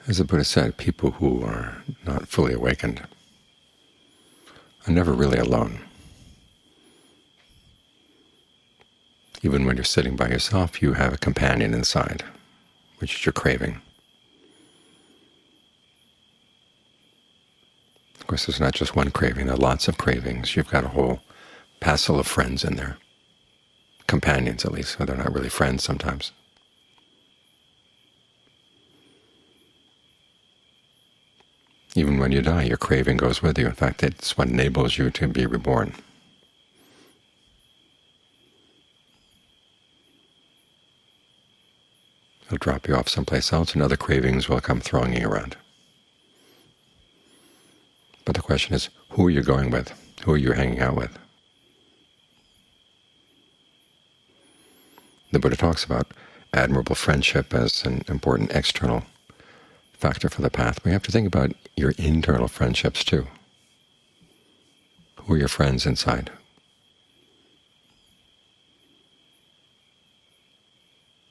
As the Buddha said, people who are not fully awakened are never really alone. Even when you're sitting by yourself, you have a companion inside, which is your craving. Of course, there's not just one craving, there are lots of cravings. You've got a whole passel of friends in there, companions at least, so they're not really friends sometimes. Even when you die, your craving goes with you. In fact, it's what enables you to be reborn. It'll drop you off someplace else, and other cravings will come thronging around. But the question is, who are you going with? Who are you hanging out with? The Buddha talks about admirable friendship as an important external factor for the path. We have to think about your internal friendships too. Who are your friends inside?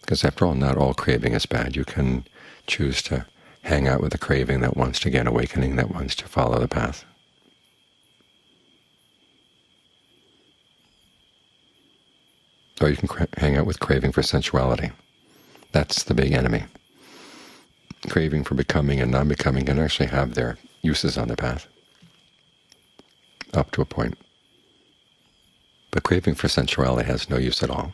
Because after all, not all craving is bad. You can choose to hang out with a craving that wants to get awakening, that wants to follow the path. Or you can hang out with craving for sensuality. That's the big enemy. Craving for becoming and non-becoming can actually have their uses on the path, up to a point. But craving for sensuality has no use at all.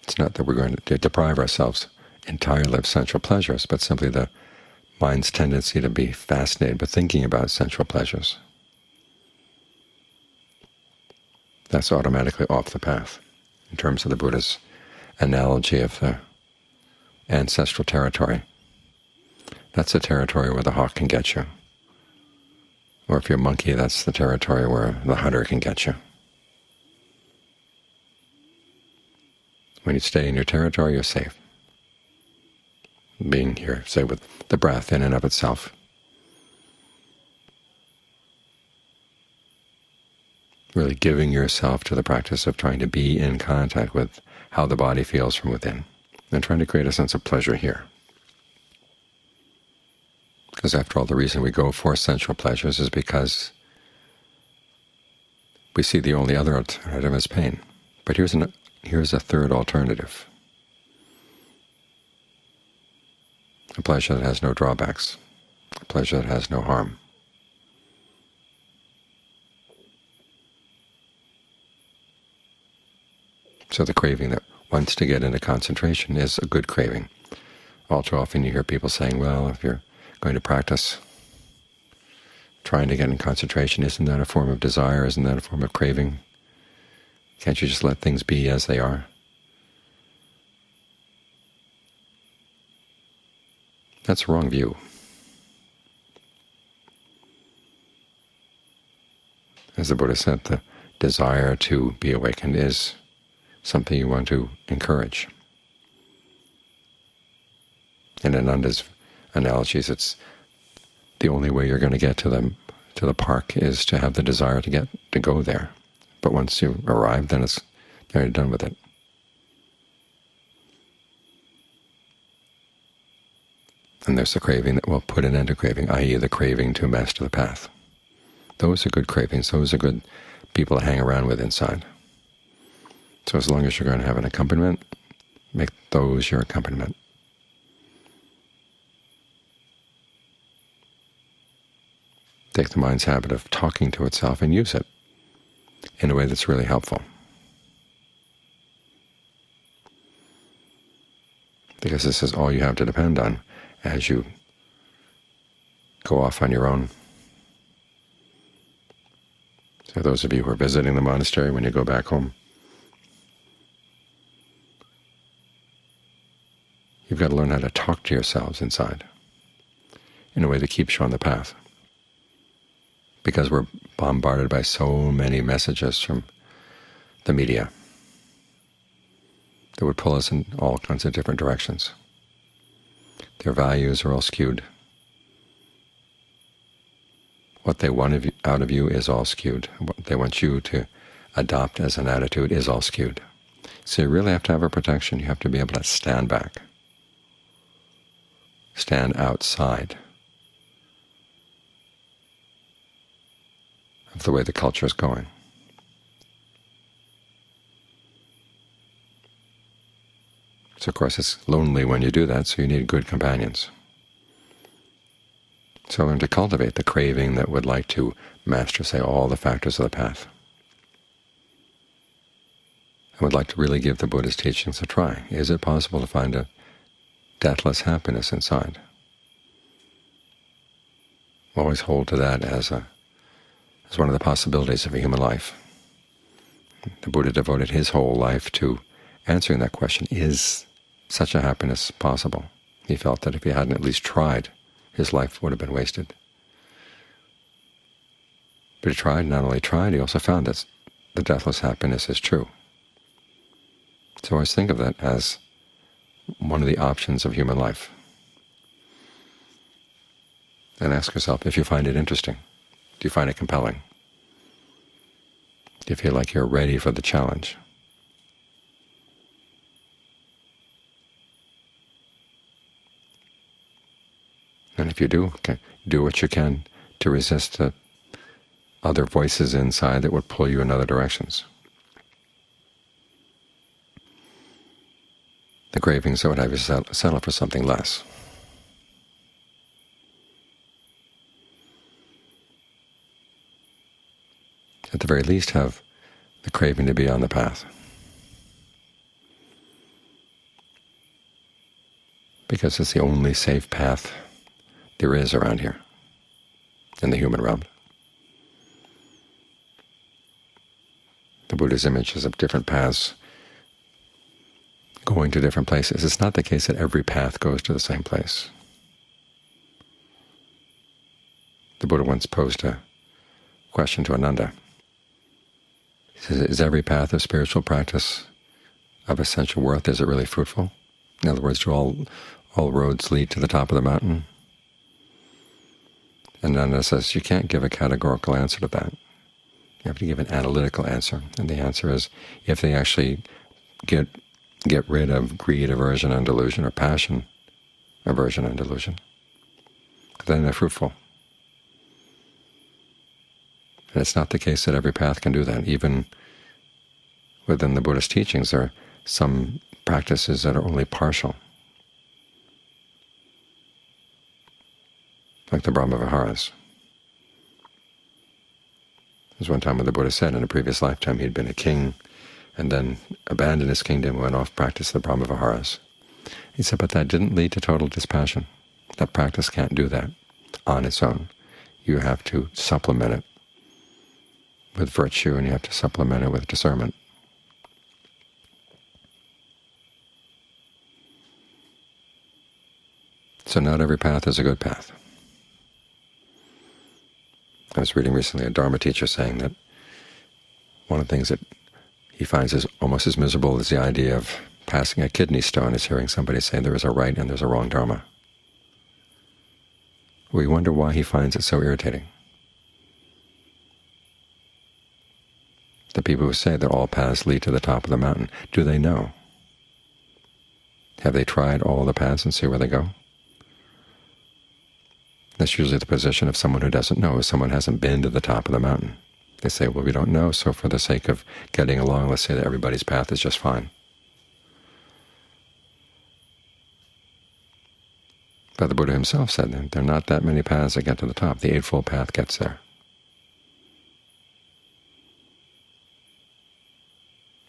It's not that we're going to deprive ourselves entirely of sensual pleasures, but simply the mind's tendency to be fascinated with thinking about sensual pleasures. That's automatically off the path, in terms of the Buddha's analogy of the ancestral territory. That's the territory where the hawk can get you. Or if you're a monkey, that's the territory where the hunter can get you. When you stay in your territory, you're safe. Being here, say, with the breath in and of itself. Really giving yourself to the practice of trying to be in contact with how the body feels from within, and trying to create a sense of pleasure here. Because after all, the reason we go for sensual pleasures is because we see the only other alternative as pain. But here's a third alternative, a pleasure that has no drawbacks, a pleasure that has no harm. So the craving that wants to get into concentration is a good craving. All too often you hear people saying, well, if you're going to practice trying to get in concentration, isn't that a form of desire? Isn't that a form of craving? Can't you just let things be as they are? That's a wrong view. As the Buddha said, the desire to be awakened is something you want to encourage. In Ananda's analogies, it's the only way you're going to get to the park is to have the desire to go there. But once you arrive, then you're done with it. And there's the craving that will put an end to craving, i.e. the craving to master the path. Those are good cravings. Those are good people to hang around with inside. So as long as you're going to have an accompaniment, make those your accompaniment. Take the mind's habit of talking to itself and use it in a way that's really helpful. Because this is all you have to depend on as you go off on your own. So those of you who are visiting the monastery, when you go back home, you've got to learn how to talk to yourselves inside in a way that keeps you on the path. Because we're bombarded by so many messages from the media that would pull us in all kinds of different directions. Their values are all skewed. What they want out of you is all skewed. What they want you to adopt as an attitude is all skewed. So you really have to have a protection. You have to be able to stand back, stand outside of the way the culture is going. So, of course, it's lonely when you do that, so you need good companions. So learn to cultivate the craving that would like to master, say, all the factors of the path. I would like to really give the Buddha's teachings a try. Is it possible to find a deathless happiness inside? Always hold to that as one of the possibilities of a human life. The Buddha devoted his whole life to answering that question, is such a happiness possible? He felt that if he hadn't at least tried, his life would have been wasted. But he tried, not only tried, he also found that the deathless happiness is true. So always think of that as one of the options of human life. And ask yourself if you find it interesting. Do you find it compelling? Do you feel like you're ready for the challenge? And if you do, okay, do what you can to resist the other voices inside that would pull you in other directions. The cravings that would have you settle for something less. At the very least, have the craving to be on the path. Because it's the only safe path there is around here, in the human realm. The Buddha's image is of different paths going to different places. It's not the case that every path goes to the same place. The Buddha once posed a question to Ananda. He says, is every path of spiritual practice of essential worth, is it really fruitful? In other words, do all roads lead to the top of the mountain? And Ananda says, you can't give a categorical answer to that. You have to give an analytical answer. And the answer is, if they actually get rid of greed, aversion, and delusion, or passion, aversion, and delusion, then they're fruitful. And it's not the case that every path can do that. Even within the Buddhist teachings, there are some practices that are only partial, like the Brahma-viharas. There's one time when the Buddha said in a previous lifetime he'd been a king and then abandoned his kingdom and went off to practice the Brahma-viharas. He said, but that didn't lead to total dispassion. That practice can't do that on its own. You have to supplement it with virtue, and you have to supplement it with discernment. So not every path is a good path. I was reading recently a Dharma teacher saying that one of the things that he finds is almost as miserable as the idea of passing a kidney stone is hearing somebody say there is a right and there's a wrong Dharma. We wonder why he finds it so irritating. The people who say that all paths lead to the top of the mountain, do they know? Have they tried all the paths and see where they go? That's usually the position of someone who doesn't know, someone hasn't been to the top of the mountain. They say, well, we don't know, so for the sake of getting along, let's say that everybody's path is just fine. But the Buddha himself said that there are not that many paths that get to the top. The Eightfold Path gets there.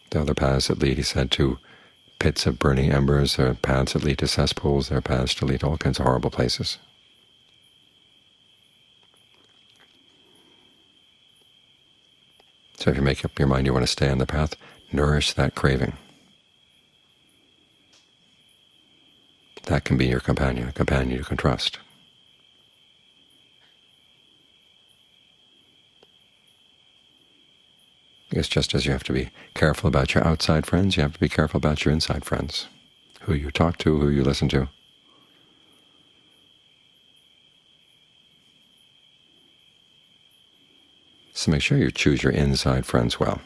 The other paths that lead, he said, to pits of burning embers, there are paths that lead to cesspools, there are paths to lead to all kinds of horrible places. So if you make up your mind you want to stay on the path, nourish that craving. That can be your companion, a companion you can trust. It's just as you have to be careful about your outside friends, you have to be careful about your inside friends, who you talk to, who you listen to. So make sure you choose your inside friends well.